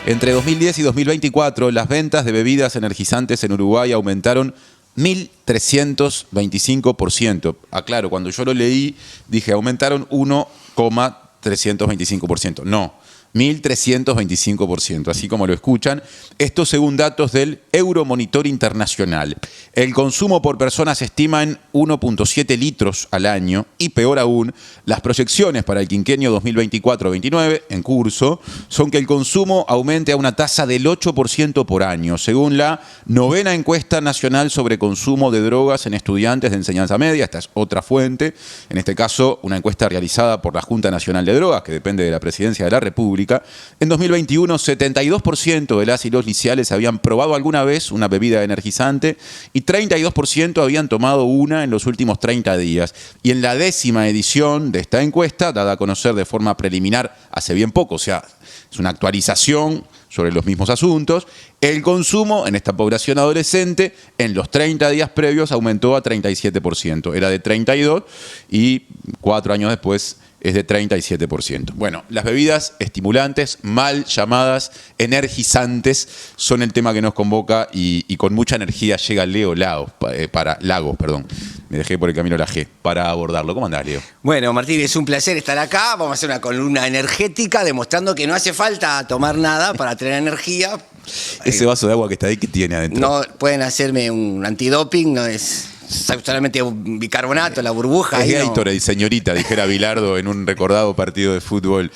Entre 2010 y 2024, las ventas de bebidas energizantes en Uruguay aumentaron 1.325%. Aclaro, cuando yo lo leí, dije aumentaron 1,325%. No, 1.325%, así como lo escuchan. Esto según datos del Euromonitor Internacional. El consumo por persona se estima en 1,7 litros al año y, peor aún, las proyecciones para el quinquenio 2024-29 en curso son que el consumo aumente a una tasa del 8% por año, según la 9ª encuesta nacional sobre consumo de drogas en estudiantes de enseñanza media. Esta es otra fuente, en este caso una encuesta realizada por la Junta Nacional de Drogas, que depende de la Presidencia de la República. En 2021, 72% de las y los liciales habían probado alguna vez una bebida energizante y 32% habían tomado una en los últimos 30 días. Y en la 10ª edición de esta encuesta, dada a conocer de forma preliminar hace bien poco, o sea, es una actualización sobre los mismos asuntos, el consumo en esta población adolescente en los 30 días previos aumentó a 37%. Era de 32% y 4 años después es de 37%. Bueno, las bebidas estimulantes, mal llamadas energizantes, son el tema que nos convoca y con mucha energía llega Leo Lagos, me dejé por el camino la G, para abordarlo. ¿Cómo andás, Leo? Bueno, Martín, es un placer estar acá. Vamos a hacer una columna energética demostrando que no hace falta tomar nada para tener energía. Ese vaso de agua que está ahí, ¿qué tiene adentro? No pueden hacerme un antidoping, no es solamente un bicarbonato, la burbuja. Es Gatorade, señorita, dijera Bilardo en un recordado partido de fútbol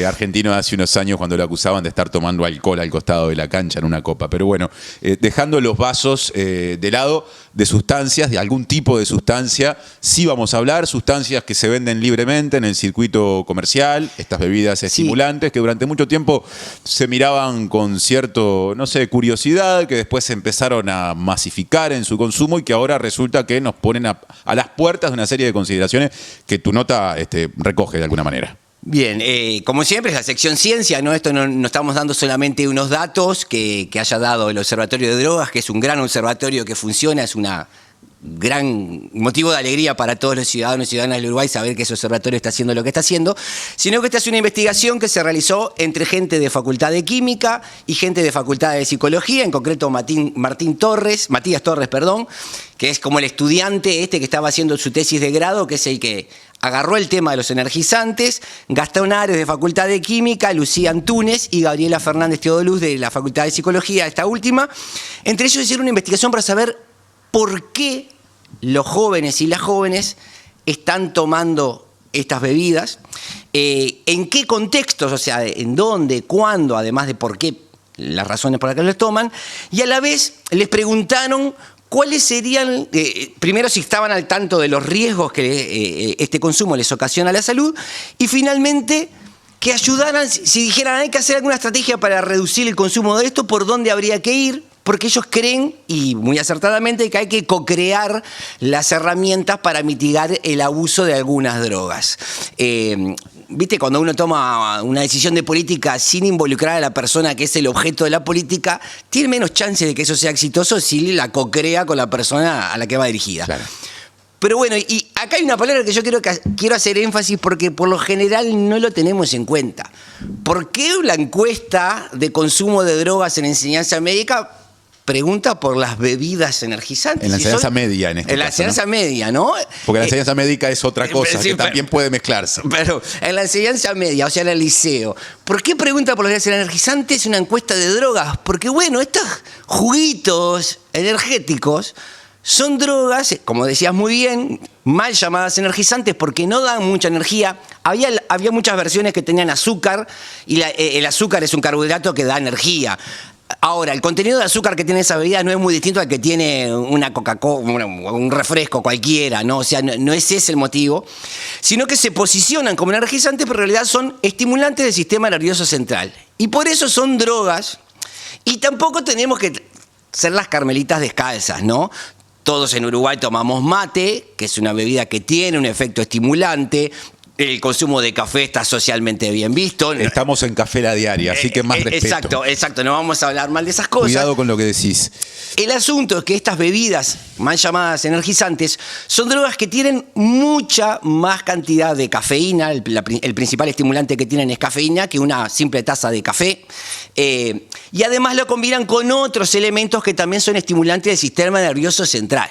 argentino hace unos años cuando lo acusaban de estar tomando alcohol al costado de la cancha en una copa. Pero bueno, dejando los vasos de lado, de sustancias, de algún tipo de sustancia, sí vamos a hablar, sustancias que se venden libremente en el circuito comercial, estas bebidas estimulantes que durante mucho tiempo se miraban con cierto, no sé, curiosidad, que después se empezaron a masificar en su consumo y que ahora resulta que nos ponen a las puertas de una serie de consideraciones que tu nota recoge de alguna manera. Bien, como siempre es la sección ciencia, ¿no? Esto no estamos dando solamente unos datos que haya dado el Observatorio de Drogas, que es un gran observatorio que funciona, es una gran motivo de alegría para todos los ciudadanos y ciudadanas del Uruguay saber que ese observatorio está haciendo lo que está haciendo, sino que esta es una investigación que se realizó entre gente de Facultad de Química y gente de Facultad de Psicología, en concreto Matías Torres, que es como el estudiante que estaba haciendo su tesis de grado, que es el que agarró el tema de los energizantes, Gastón Ares de Facultad de Química, Lucía Antunes y Gabriela Fernández Teodoluz de la Facultad de Psicología, esta última. Entre ellos hicieron una investigación para saber por qué los jóvenes y las jóvenes están tomando estas bebidas, en qué contextos, o sea, en dónde, cuándo, además de por qué, las razones por las que los toman, y a la vez les preguntaron cuáles serían, primero si estaban al tanto de los riesgos que este consumo les ocasiona a la salud, y finalmente que ayudaran, si dijeran hay que hacer alguna estrategia para reducir el consumo de esto, por dónde habría que ir, porque ellos creen, y muy acertadamente, que hay que co-crear las herramientas para mitigar el abuso de algunas drogas. ¿Viste? Cuando uno toma una decisión de política sin involucrar a la persona que es el objeto de la política, tiene menos chance de que eso sea exitoso si la co-crea con la persona a la que va dirigida. Claro. Pero bueno, y acá hay una palabra que yo quiero hacer énfasis porque por lo general no lo tenemos en cuenta. ¿Por qué la encuesta de consumo de drogas en enseñanza médica pregunta por las bebidas energizantes? En la enseñanza media, en este caso. En la enseñanza media, ¿no? Porque la enseñanza médica es otra cosa, que también puede mezclarse. Pero en la enseñanza media, o sea, en el liceo, ¿por qué pregunta por las bebidas energizantes una encuesta de drogas? Porque, bueno, estos juguitos energéticos son drogas, como decías muy bien, mal llamadas energizantes porque no dan mucha energía. Había muchas versiones que tenían azúcar y el azúcar es un carbohidrato que da energía. Ahora, el contenido de azúcar que tiene esa bebida no es muy distinto al que tiene una Coca-Cola, un refresco cualquiera, ¿no? O sea, no es ese el motivo, sino que se posicionan como energizantes, pero en realidad son estimulantes del sistema nervioso central. Y por eso son drogas, y tampoco tenemos que ser las carmelitas descalzas, ¿no? Todos en Uruguay tomamos mate, que es una bebida que tiene un efecto estimulante. El consumo de café está socialmente bien visto. Estamos en Café La Diaria, así que más respeto. Exacto, no vamos a hablar mal de esas cosas. Cuidado con lo que decís. El asunto es que estas bebidas, mal llamadas energizantes, son drogas que tienen mucha más cantidad de cafeína. El principal estimulante que tienen es cafeína, que una simple taza de café. Y además lo combinan con otros elementos que también son estimulantes del sistema nervioso central.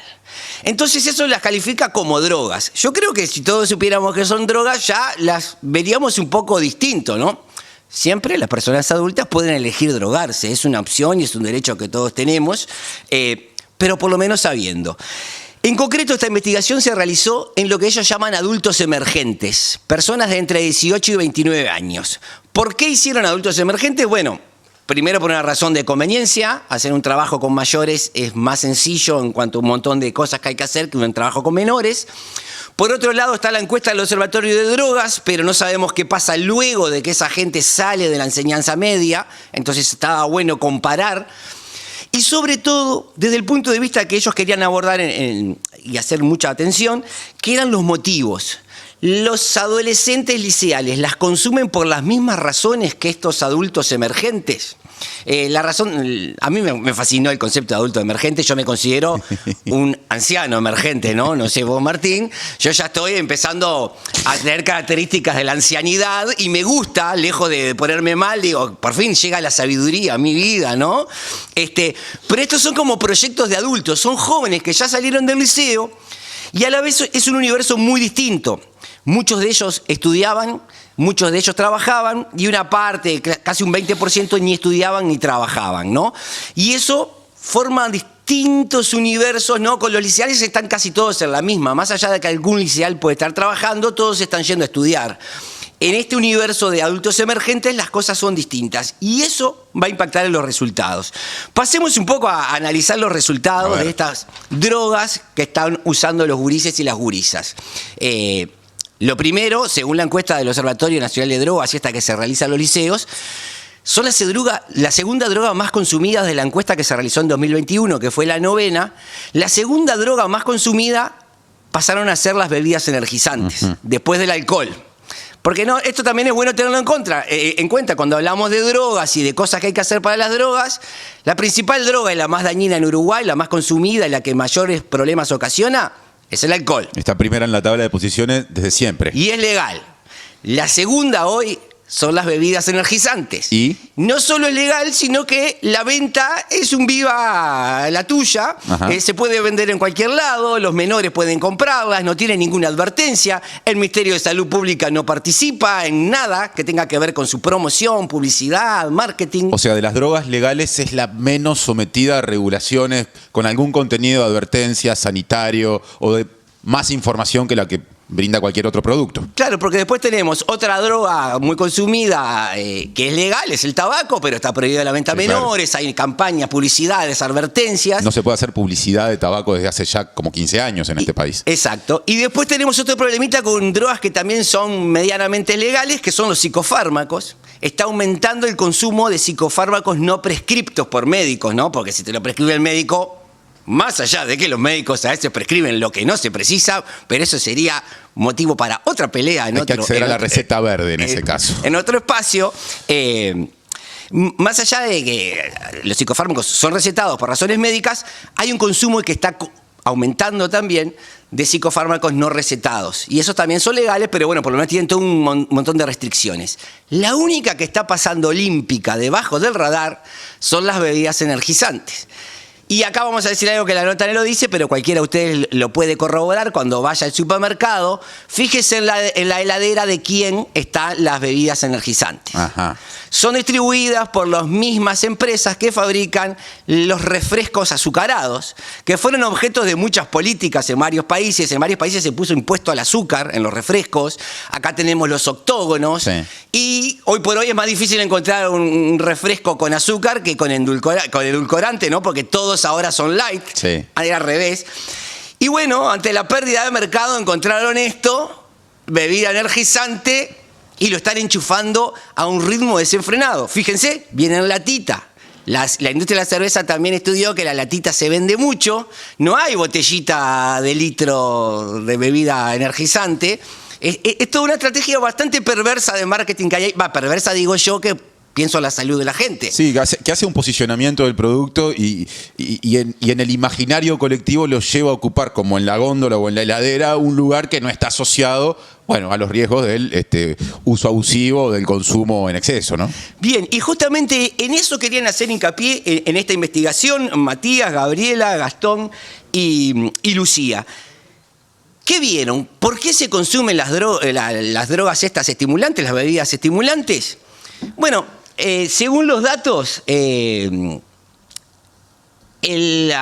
Entonces eso las califica como drogas. Yo creo que si todos supiéramos que son drogas, ya las veríamos un poco distinto, ¿no? Siempre las personas adultas pueden elegir drogarse, es una opción y es un derecho que todos tenemos, pero por lo menos sabiendo. En concreto, esta investigación se realizó en lo que ellos llaman adultos emergentes, personas de entre 18 y 29 años. ¿Por qué hicieron adultos emergentes? Bueno, primero por una razón de conveniencia, hacer un trabajo con mayores es más sencillo en cuanto a un montón de cosas que hay que hacer que un trabajo con menores. Por otro lado está la encuesta del Observatorio de Drogas, pero no sabemos qué pasa luego de que esa gente sale de la enseñanza media, entonces estaba bueno comparar. Y sobre todo, desde el punto de vista que ellos querían abordar y hacer mucha atención, que eran los motivos. Los adolescentes liceales las consumen por las mismas razones que estos adultos emergentes. La razón, a mí me fascinó el concepto de adulto emergente. Yo me considero un anciano emergente, ¿no? No sé vos, Martín. Yo ya estoy empezando a tener características de la ancianidad y me gusta, lejos de ponerme mal, digo, por fin llega la sabiduría a mi vida, ¿no? Pero estos son como proyectos de adultos, son jóvenes que ya salieron del liceo y a la vez es un universo muy distinto. Muchos de ellos estudiaban, muchos de ellos trabajaban y una parte, casi un 20%, ni estudiaban ni trabajaban, ¿no? Y eso forma distintos universos, ¿no? Con los liceales están casi todos en la misma. Más allá de que algún liceal puede estar trabajando, todos están yendo a estudiar. En este universo de adultos emergentes las cosas son distintas y eso va a impactar en los resultados. Pasemos un poco a analizar los resultados de estas drogas que están usando los gurises y las gurisas. Lo primero, según la encuesta del Observatorio Nacional de Drogas, y esta que se realiza en los liceos, son la segunda droga más consumida de la encuesta que se realizó en 2021, que fue la 9ª. La segunda droga más consumida pasaron a ser las bebidas energizantes, después del alcohol. Porque no, esto también es bueno tenerlo en cuenta cuando hablamos de drogas y de cosas que hay que hacer para las drogas. La principal droga y la más dañina en Uruguay, la más consumida y la que mayores problemas ocasiona, es el alcohol. Está primera en la tabla de posiciones desde siempre. Y es legal. La segunda hoy son las bebidas energizantes. ¿Y? No solo es legal, sino que la venta es un viva la tuya. Se puede vender en cualquier lado, los menores pueden comprarlas, no tiene ninguna advertencia. El Ministerio de Salud Pública no participa en nada que tenga que ver con su promoción, publicidad, marketing. O sea, de las drogas legales es la menos sometida a regulaciones con algún contenido de advertencia sanitario o de más información que la que brinda cualquier otro producto. Claro, porque después tenemos otra droga muy consumida que es legal, es el tabaco, pero está prohibida la venta a menores, claro. Hay campañas, publicidades, advertencias. No se puede hacer publicidad de tabaco desde hace ya como 15 años en este país. Exacto. Y después tenemos otro problemita con drogas que también son medianamente legales, que son los psicofármacos. Está aumentando el consumo de psicofármacos no prescriptos por médicos, ¿no? Porque si te lo prescribe el médico, más allá de que los médicos a veces prescriben lo que no se precisa, pero eso sería motivo para otra pelea. Hay que acceder a la receta verde en ese caso. En otro espacio, más allá de que los psicofármacos son recetados por razones médicas, hay un consumo que está aumentando también de psicofármacos no recetados. Y esos también son legales, pero bueno, por lo menos tienen todo un montón de restricciones. La única que está pasando olímpica debajo del radar son las bebidas energizantes. Y acá vamos a decir algo que la nota no lo dice, pero cualquiera de ustedes lo puede corroborar cuando vaya al supermercado. Fíjese en la heladera de quién están las bebidas energizantes. Ajá. Son distribuidas por las mismas empresas que fabrican los refrescos azucarados, que fueron objetos de muchas políticas en varios países. En varios países se puso impuesto al azúcar en los refrescos. Acá tenemos los octógonos. Sí. Y hoy por hoy es más difícil encontrar un refresco con azúcar que con edulcorante, ¿no? Porque todos ahora son light, sí. Al revés. Y bueno, ante la pérdida de mercado encontraron esto, bebida energizante, y lo están enchufando a un ritmo desenfrenado. Fíjense, viene en latita. La industria de la cerveza también estudió que la latita se vende mucho, no hay botellita de litro de bebida energizante. Es toda una estrategia bastante perversa de marketing que hay. Perversa digo yo, que pienso en la salud de la gente. Sí, que hace un posicionamiento del producto y en el imaginario colectivo lo lleva a ocupar, como en la góndola o en la heladera, un lugar que no está asociado, bueno, a los riesgos del uso abusivo, del consumo en exceso, ¿no? Bien, y justamente en eso querían hacer hincapié en esta investigación Matías, Gabriela, Gastón y Lucía. ¿Qué vieron? ¿Por qué se consumen las drogas estas estimulantes, las bebidas estimulantes? Bueno, según los datos, a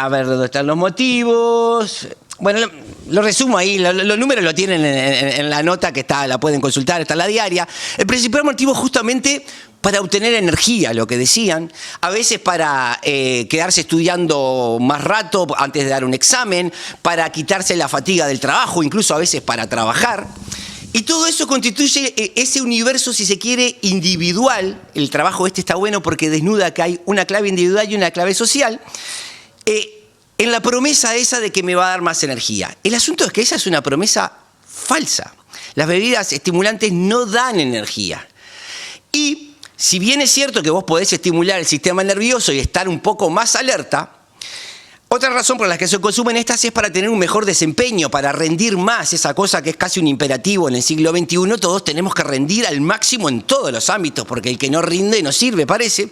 ver, ¿dónde están los motivos? Bueno, lo resumo ahí, los números lo tienen en la nota que está, la pueden consultar, está en la diaria. El principal motivo justamente para obtener energía, lo que decían, a veces para quedarse estudiando más rato antes de dar un examen, para quitarse la fatiga del trabajo, incluso a veces para trabajar. Y todo eso constituye ese universo, si se quiere, individual. El trabajo está bueno porque desnuda que hay una clave individual y una clave social, en la promesa esa de que me va a dar más energía. El asunto es que esa es una promesa falsa. Las bebidas estimulantes no dan energía. Y si bien es cierto que vos podés estimular el sistema nervioso y estar un poco más alerta, otra razón por la que se consumen estas es para tener un mejor desempeño, para rendir más, esa cosa que es casi un imperativo en el siglo XXI. Todos tenemos que rendir al máximo en todos los ámbitos, porque el que no rinde no sirve, parece.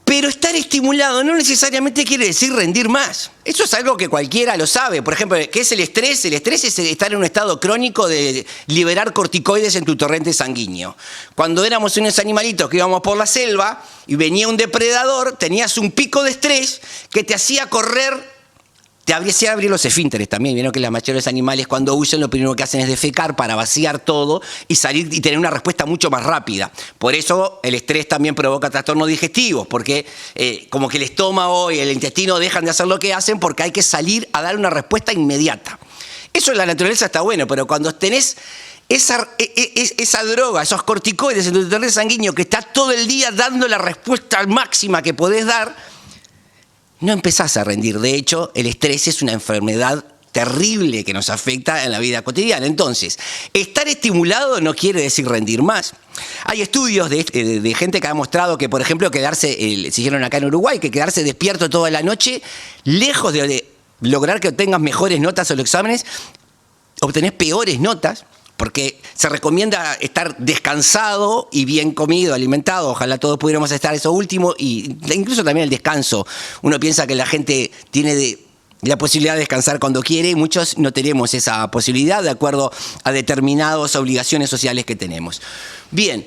Pero estar estimulado no necesariamente quiere decir rendir más. Eso es algo que cualquiera lo sabe. Por ejemplo, ¿qué es el estrés? El estrés es estar en un estado crónico de liberar corticoides en tu torrente sanguíneo. Cuando éramos unos animalitos que íbamos por la selva y venía un depredador, tenías un pico de estrés que te hacía correr. Te hacía abrir los esfínteres también. Vieron que la mayoría de los animales cuando huyen lo primero que hacen es defecar para vaciar todo y salir y tener una respuesta mucho más rápida. Por eso el estrés también provoca trastornos digestivos, porque como que el estómago y el intestino dejan de hacer lo que hacen porque hay que salir a dar una respuesta inmediata. Eso en la naturaleza está bueno, pero cuando tenés esa droga, esos corticoides en tu torrente sanguíneo que está todo el día dando la respuesta máxima que podés dar, no empezás a rendir. De hecho, el estrés es una enfermedad terrible que nos afecta en la vida cotidiana. Entonces, estar estimulado no quiere decir rendir más. Hay estudios de gente que ha mostrado que, por ejemplo, se hicieron acá en Uruguay, que quedarse despierto toda la noche, lejos de lograr que obtengas mejores notas en los exámenes, obtenés peores notas. Porque se recomienda estar descansado y bien comido, alimentado. Ojalá todos pudiéramos estar eso último. Y incluso también el descanso. Uno piensa que la gente tiene la posibilidad de descansar cuando quiere. Muchos no tenemos esa posibilidad de acuerdo a determinadas obligaciones sociales que tenemos. Bien,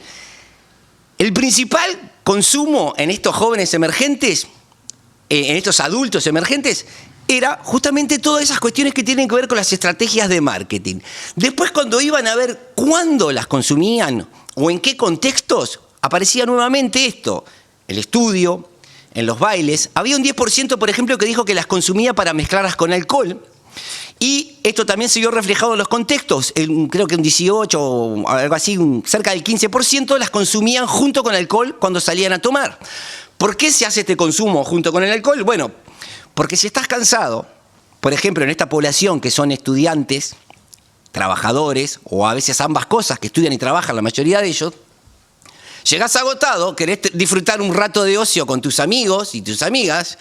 el principal consumo en estos jóvenes emergentes, en estos adultos emergentes, era justamente todas esas cuestiones que tienen que ver con las estrategias de marketing. Después, cuando iban a ver cuándo las consumían o en qué contextos, aparecía nuevamente esto. El estudio, en los bailes. Había un 10%, por ejemplo, que dijo que las consumía para mezclarlas con alcohol. Y esto también se vio reflejado en los contextos. Creo que un 18 o algo así, cerca del 15% las consumían junto con alcohol cuando salían a tomar. ¿Por qué se hace este consumo junto con el alcohol? Bueno, porque si estás cansado, por ejemplo, en esta población que son estudiantes, trabajadores, o a veces ambas cosas, que estudian y trabajan, la mayoría de ellos, llegás agotado, querés disfrutar un rato de ocio con tus amigos y tus amigas,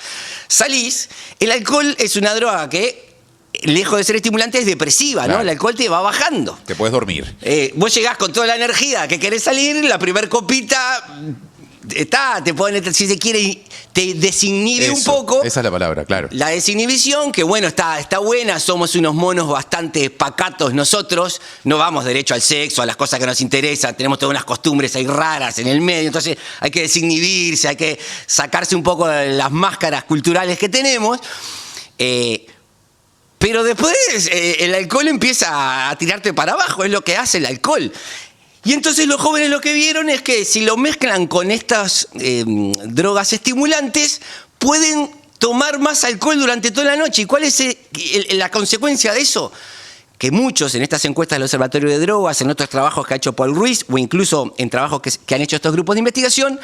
salís, el alcohol es una droga que, lejos de ser estimulante, es depresiva, claro, ¿no? El alcohol te va bajando. Te puedes dormir. Vos llegás con toda la energía que querés salir, la primer copita te pone, si se quiere, te desinhibe un poco. Esa es la palabra, claro. La desinhibición, que bueno, está buena, somos unos monos bastante pacatos nosotros, no vamos derecho al sexo, a las cosas que nos interesan, tenemos todas unas costumbres ahí raras en el medio, entonces hay que desinhibirse, hay que sacarse un poco de las máscaras culturales que tenemos. Pero después el alcohol empieza a tirarte para abajo, es lo que hace el alcohol. Y entonces los jóvenes lo que vieron es que si lo mezclan con estas drogas estimulantes, pueden tomar más alcohol durante toda la noche. ¿Y cuál es la consecuencia de eso? Que muchos en estas encuestas del Observatorio de Drogas, en otros trabajos que ha hecho Paul Ruiz, o incluso en trabajos que han hecho estos grupos de investigación,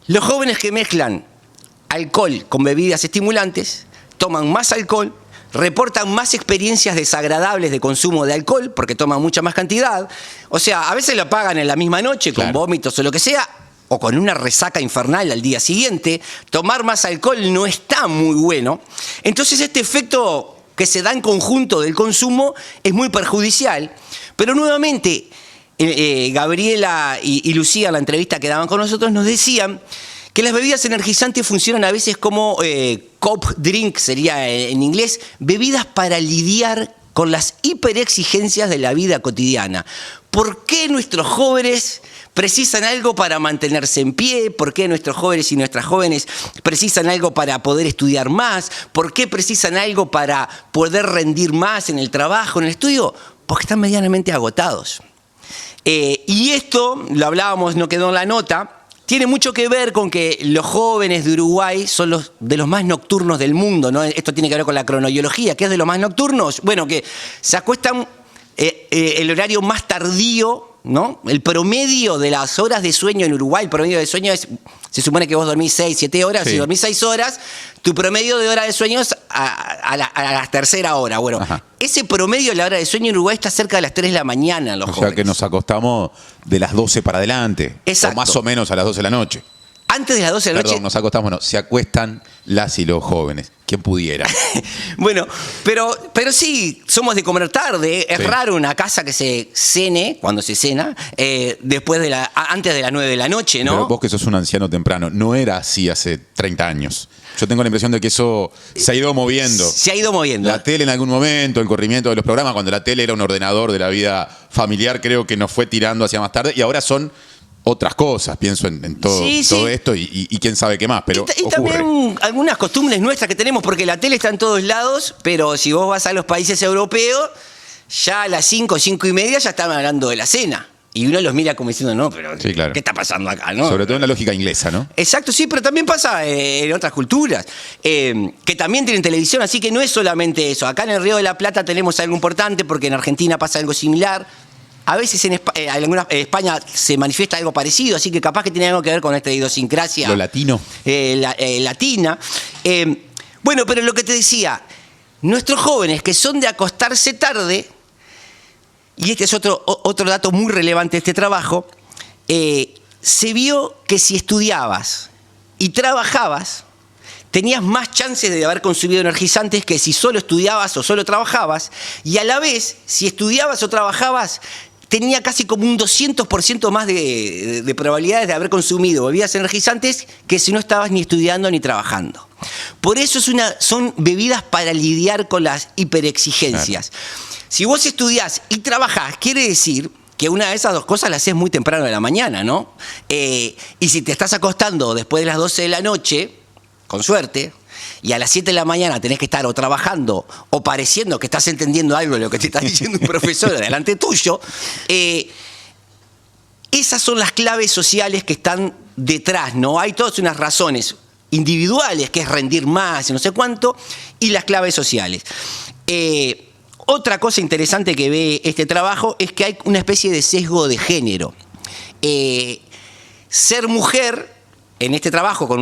los jóvenes que mezclan alcohol con bebidas estimulantes toman más alcohol, reportan más experiencias desagradables de consumo de alcohol porque toman mucha más cantidad. O sea, a veces lo pagan en la misma noche con vómitos o lo que sea, o con una resaca infernal al día siguiente. Tomar más alcohol no está muy bueno. Entonces este efecto que se da en conjunto del consumo es muy perjudicial. Pero nuevamente, Gabriela y Lucía, en la entrevista que daban con nosotros, nos decían que las bebidas energizantes funcionan a veces como cop drink, sería en inglés, bebidas para lidiar con las hiperexigencias de la vida cotidiana. ¿Por qué nuestros jóvenes precisan algo para mantenerse en pie? ¿Por qué nuestros jóvenes y nuestras jóvenes precisan algo para poder estudiar más? ¿Por qué precisan algo para poder rendir más en el trabajo, en el estudio? Porque están medianamente agotados. Y esto, lo hablábamos, no quedó en la nota, tiene mucho que ver con que los jóvenes de Uruguay son de los más nocturnos del mundo, ¿no? Esto tiene que ver con la cronobiología. ¿Qué es de los más nocturnos? Bueno, que se acuestan el horario más tardío, ¿no? El promedio de las horas de sueño en Uruguay, el promedio de sueño es, se supone que vos dormís 6, 7 horas, sí. Si dormís 6 horas, tu promedio de hora de sueño es a la tercera hora. Bueno, ese promedio de la hora de sueño en Uruguay está cerca de las 3 de la mañana en los jóvenes. O sea que nos acostamos de las 12 para adelante. Exacto. O más o menos a las 12 de la noche. Antes de las 12 de la noche. Perdón, nos acostamos, no, se acuestan las y los jóvenes. ¿Quién pudiera? Bueno, pero sí, somos de comer tarde. Es raro una casa que se cene, cuando se cena, antes de las 9 de la noche, ¿no? Pero vos que sos un anciano temprano, no era así hace 30 años. Yo tengo la impresión de que eso se ha ido moviendo. Se ha ido moviendo. La tele en algún momento, el corrimiento de los programas, cuando la tele era un ordenador de la vida familiar, creo que nos fue tirando hacia más tarde. Y ahora son otras cosas, pienso en todo, todo esto y quién sabe qué más, pero y también algunas costumbres nuestras que tenemos, porque la tele está en todos lados, pero si vos vas a los países europeos, ya a las 5, 5 y media ya están hablando de la cena. Y uno los mira como diciendo, no, pero sí, claro. ¿Qué está pasando acá? ¿No? Sobre todo en la lógica inglesa, ¿no? Exacto, sí, pero también pasa en otras culturas, que también tienen televisión, así que no es solamente eso. Acá en el Río de la Plata tenemos algo importante, porque en Argentina pasa algo similar. A veces en España se manifiesta algo parecido, así que capaz que tiene algo que ver con esta idiosincrasia. Lo latino. Latina. Bueno, pero lo que te decía, nuestros jóvenes que son de acostarse tarde, y este es otro dato muy relevante de este trabajo, se vio que si estudiabas y trabajabas, tenías más chances de haber consumido energizantes que si solo estudiabas o solo trabajabas, y a la vez, si estudiabas o trabajabas, tenía casi como un 200% más de probabilidades de haber consumido bebidas energizantes que si no estabas ni estudiando ni trabajando. Por eso son bebidas para lidiar con las hiperexigencias. Claro. Si vos estudiás y trabajás, quiere decir que una de esas dos cosas las haces muy temprano de la mañana, ¿no? Y si te estás acostando después de las 12 de la noche, con suerte, y a las 7 de la mañana tenés que estar o trabajando o pareciendo que estás entendiendo algo de lo que te está diciendo un profesor delante tuyo, esas son las claves sociales que están detrás, ¿no? Hay todas unas razones individuales, que es rendir más y no sé cuánto, y las claves sociales. Otra cosa interesante que ve este trabajo es que hay una especie de sesgo de género. Ser mujer en este trabajo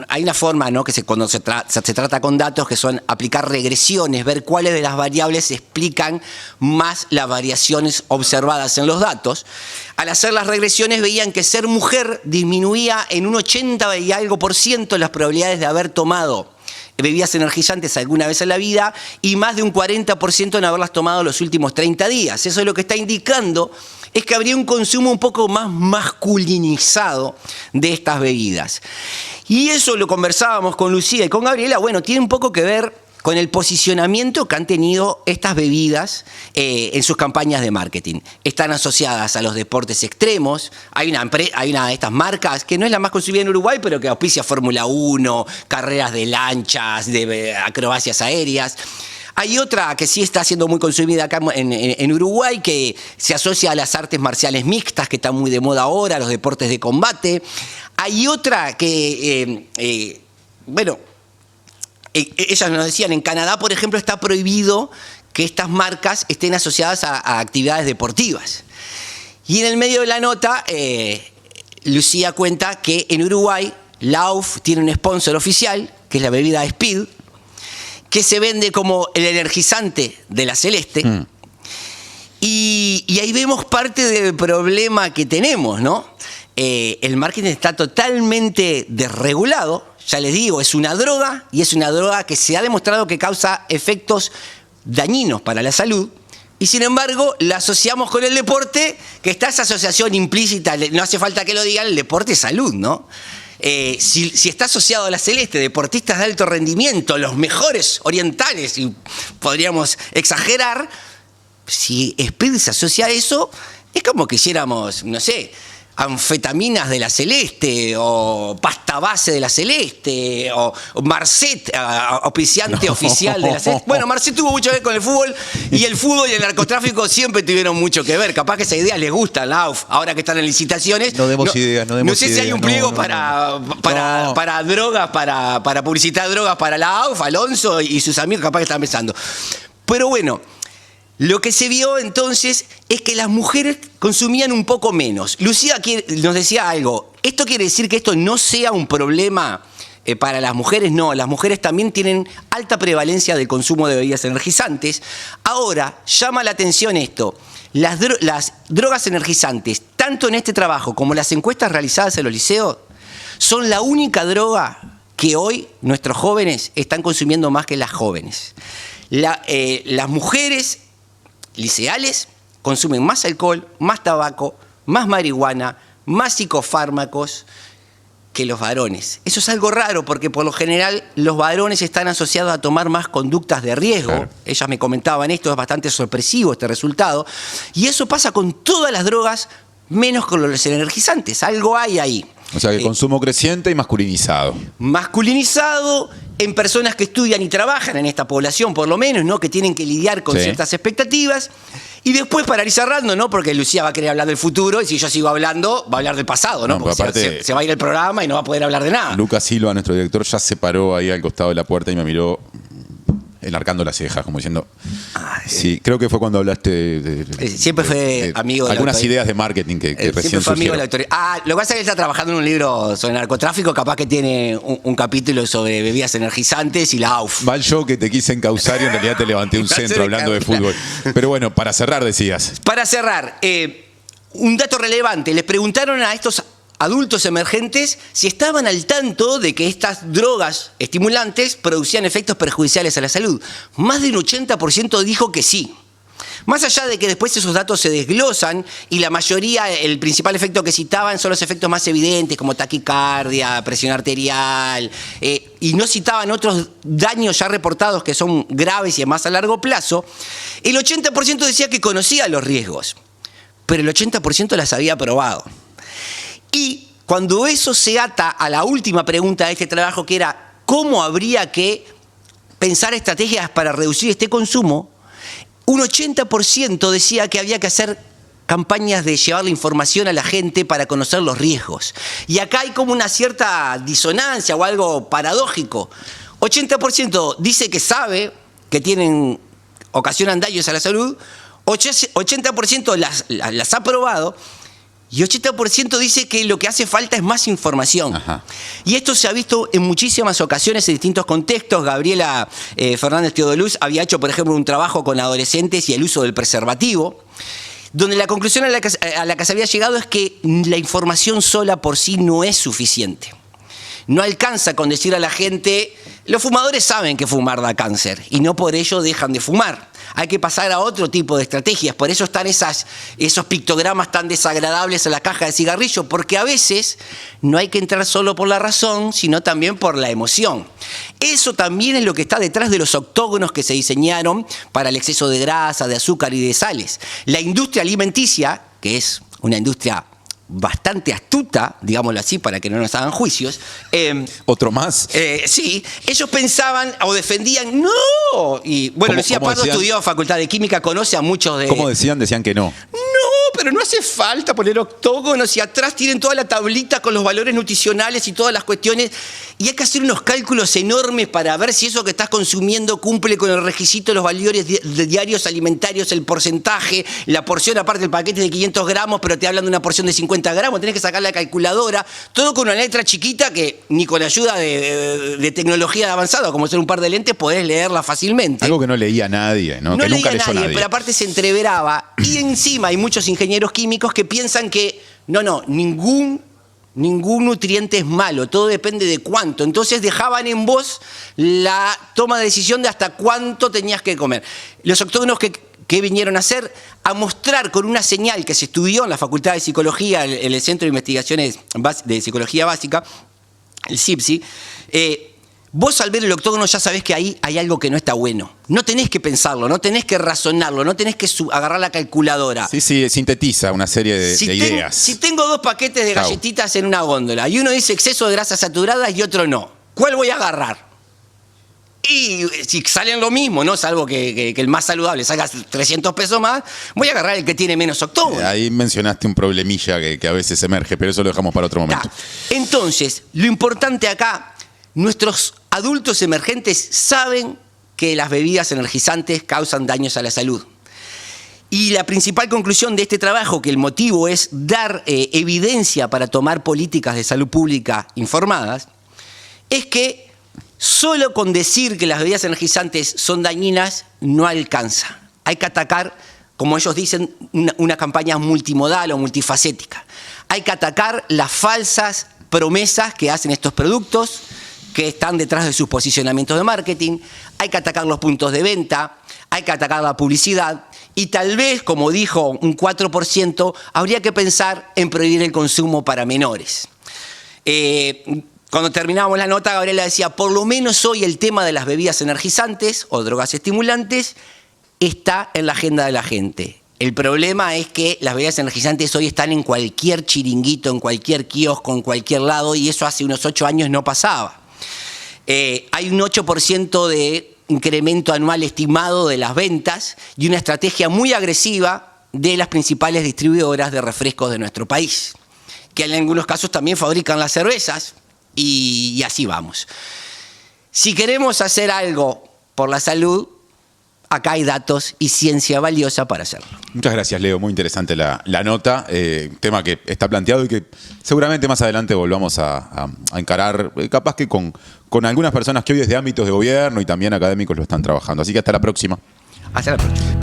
hay una forma, ¿no? Que cuando se trata con datos, que son aplicar regresiones, ver cuáles de las variables explican más las variaciones observadas en los datos. Al hacer las regresiones veían que ser mujer disminuía en un 80 y algo % las probabilidades de haber tomado bebidas energizantes alguna vez en la vida, y más de un 40% en haberlas tomado los últimos 30 días. Eso es lo que está indicando es que habría un consumo un poco más masculinizado de estas bebidas. Y eso lo conversábamos con Lucía y con Gabriela, bueno, tiene un poco que ver con el posicionamiento que han tenido estas bebidas en sus campañas de marketing. Están asociadas a los deportes extremos. Hay una de estas marcas, que no es la más consumida en Uruguay, pero que auspicia Fórmula 1, carreras de lanchas, de acrobacias aéreas. Hay otra que sí está siendo muy consumida acá en Uruguay, que se asocia a las artes marciales mixtas, que están muy de moda ahora, los deportes de combate. Hay otra que, ellas nos decían, en Canadá, por ejemplo, está prohibido que estas marcas estén asociadas a actividades deportivas. Y en el medio de la nota, Lucía cuenta que en Uruguay, Lauf tiene un sponsor oficial, que es la bebida Speed, que se vende como el energizante de la Celeste. Y ahí vemos parte del problema que tenemos, ¿no? El marketing está totalmente desregulado. Ya les digo, es una droga y es una droga que se ha demostrado que causa efectos dañinos para la salud. Y sin embargo, la asociamos con el deporte, que está esa asociación implícita, no hace falta que lo digan, el deporte es salud, ¿no? Si está asociado a la Celeste, deportistas de alto rendimiento, los mejores orientales, y podríamos exagerar, si Speed se asocia a eso, es como que hiciéramos, no sé, anfetaminas de la Celeste, o pasta base de la Celeste, o Marcet, auspiciante oficial de la Celeste. Bueno, Marcet tuvo mucho que ver con el fútbol, y el fútbol y el narcotráfico siempre tuvieron mucho que ver. Capaz que esa idea les gusta a la AUF, ahora que están en licitaciones. No demos ideas. No sé si hay un pliego para drogas, para publicitar drogas para la AUF, Alonso y sus amigos capaz que están pensando. Pero bueno, lo que se vio entonces es que las mujeres consumían un poco menos. Lucía nos decía algo. ¿Esto quiere decir que esto no sea un problema para las mujeres? No, las mujeres también tienen alta prevalencia del consumo de bebidas energizantes. Ahora, llama la atención esto. Las drogas energizantes, tanto en este trabajo como en las encuestas realizadas en los liceos, son la única droga que hoy nuestros jóvenes están consumiendo más que las jóvenes. Las mujeres liceales consumen más alcohol, más tabaco, más marihuana, más psicofármacos que los varones. Eso es algo raro porque por lo general los varones están asociados a tomar más conductas de riesgo. Claro. Ellas me comentaban esto, es bastante sorpresivo este resultado. Y eso pasa con todas las drogas, menos con los energizantes. Algo hay ahí. O sea que consumo creciente y masculinizado. Masculinizado en personas que estudian y trabajan en esta población, por lo menos, ¿no? Que tienen que lidiar con ciertas expectativas. Y después, para ir cerrando, ¿no? Porque Lucía va a querer hablar del futuro y si yo sigo hablando, va a hablar del pasado, ¿no? Porque aparte, se va a ir el programa y no va a poder hablar de nada. Lucas Silva, nuestro director, ya se paró ahí al costado de la puerta y me miró enarcando las cejas, como diciendo... Sí, creo que fue cuando hablaste siempre fue amigo de algunas ideas de marketing que recién siempre fue amigo de la autoridad. Lo que pasa es que él está trabajando en un libro sobre narcotráfico, capaz que tiene un capítulo sobre bebidas energizantes y la AUF. Mal yo que te quise encauzar y en realidad te levanté un centro hablando de fútbol. Pero bueno, para cerrar decías. Para cerrar, un dato relevante. Les preguntaron a estos adultos emergentes si estaban al tanto de que estas drogas estimulantes producían efectos perjudiciales a la salud. Más de un 80% dijo que sí. Más allá de que después esos datos se desglosan y la mayoría, el principal efecto que citaban son los efectos más evidentes como taquicardia, presión arterial, y no citaban otros daños ya reportados que son graves y más a largo plazo, el 80% decía que conocía los riesgos, pero el 80% las había probado. Y cuando eso se ata a la última pregunta de este trabajo, que era ¿cómo habría que pensar estrategias para reducir este consumo?, un 80% decía que había que hacer campañas de llevar la información a la gente para conocer los riesgos. Y acá hay como una cierta disonancia o algo paradójico. 80% dice que sabe que ocasionan daños a la salud, 80% las ha probado, y 80% dice que lo que hace falta es más información. Ajá. Y esto se ha visto en muchísimas ocasiones en distintos contextos. Gabriela Fernández Teodoluz había hecho, por ejemplo, un trabajo con adolescentes y el uso del preservativo, donde la conclusión a la que se había llegado es que la información sola por sí no es suficiente. No alcanza con decir a la gente, los fumadores saben que fumar da cáncer y no por ello dejan de fumar. Hay que pasar a otro tipo de estrategias. Por eso están esos pictogramas tan desagradables en la caja de cigarrillo, porque a veces no hay que entrar solo por la razón, sino también por la emoción. Eso también es lo que está detrás de los octógonos que se diseñaron para el exceso de grasa, de azúcar y de sales. La industria alimenticia, que es una industria bastante astuta, digámoslo así, para que no nos hagan juicios. ¿Otro más? Sí, ellos pensaban o defendían, ¡no! Y bueno, Lucía Pardo estudió Facultad de Química, conoce a muchos de... ¿Cómo decían? Decían que no. No, pero pero no hace falta poner octógonos y atrás tienen toda la tablita con los valores nutricionales y todas las cuestiones. Y hay que hacer unos cálculos enormes para ver si eso que estás consumiendo cumple con el requisito de los valores diarios alimentarios, el porcentaje, la porción aparte del paquete de 500 gramos, pero te hablan de una porción de 50 gramos, tenés que sacar la calculadora, todo con una letra chiquita que ni con ayuda de tecnología avanzada, como ser un par de lentes, podés leerla fácilmente. Algo que no leía nadie, ¿no? No Que nunca leía leyó nadie. pero aparte se entreveraba. Y encima hay muchos ingenieros químicos que piensan que ningún nutriente es malo, todo depende de cuánto. Entonces dejaban en vos la toma de decisión de hasta cuánto tenías que comer. Los octógonos que vinieron a hacer, a mostrar con una señal que se estudió en la Facultad de Psicología, en el Centro de Investigaciones de Psicología Básica, el CIPSI, vos al ver el octógono ya sabés que ahí hay algo que no está bueno. No tenés que pensarlo, no tenés que razonarlo, no tenés que agarrar la calculadora. Sí, sintetiza una serie de ideas. Si tengo 2 paquetes de galletitas en una góndola y uno dice exceso de grasas saturadas y otro no, ¿cuál voy a agarrar? Y si salen lo mismo, ¿no? Salvo que el más saludable salga 300 pesos más, voy a agarrar el que tiene menos octógono. Ahí mencionaste un problemilla que a veces emerge, pero eso lo dejamos para otro momento. Entonces, lo importante acá, nuestros adultos emergentes saben que las bebidas energizantes causan daños a la salud. Y la principal conclusión de este trabajo, que el motivo es dar evidencia para tomar políticas de salud pública informadas, es que solo con decir que las bebidas energizantes son dañinas no alcanza. Hay que atacar, como ellos dicen, una campaña multimodal o multifacética. Hay que atacar las falsas promesas que hacen estos productos, que están detrás de sus posicionamientos de marketing. Hay que atacar los puntos de venta, hay que atacar la publicidad y tal vez, como dijo un 4%, habría que pensar en prohibir el consumo para menores. Cuando terminábamos la nota, Gabriela decía, por lo menos hoy el tema de las bebidas energizantes o drogas estimulantes está en la agenda de la gente. El problema es que las bebidas energizantes hoy están en cualquier chiringuito, en cualquier kiosco, en cualquier lado, y eso hace unos 8 años no pasaba. Hay un 8% de incremento anual estimado de las ventas y una estrategia muy agresiva de las principales distribuidoras de refrescos de nuestro país, que en algunos casos también fabrican las cervezas. Y así vamos. Si queremos hacer algo por la salud, acá hay datos y ciencia valiosa para hacerlo. Muchas gracias, Leo. Muy interesante la nota. Tema que está planteado y que seguramente más adelante volvamos a encarar, capaz que con algunas personas que hoy desde ámbitos de gobierno y también académicos lo están trabajando. Así que hasta la próxima. Hasta la próxima.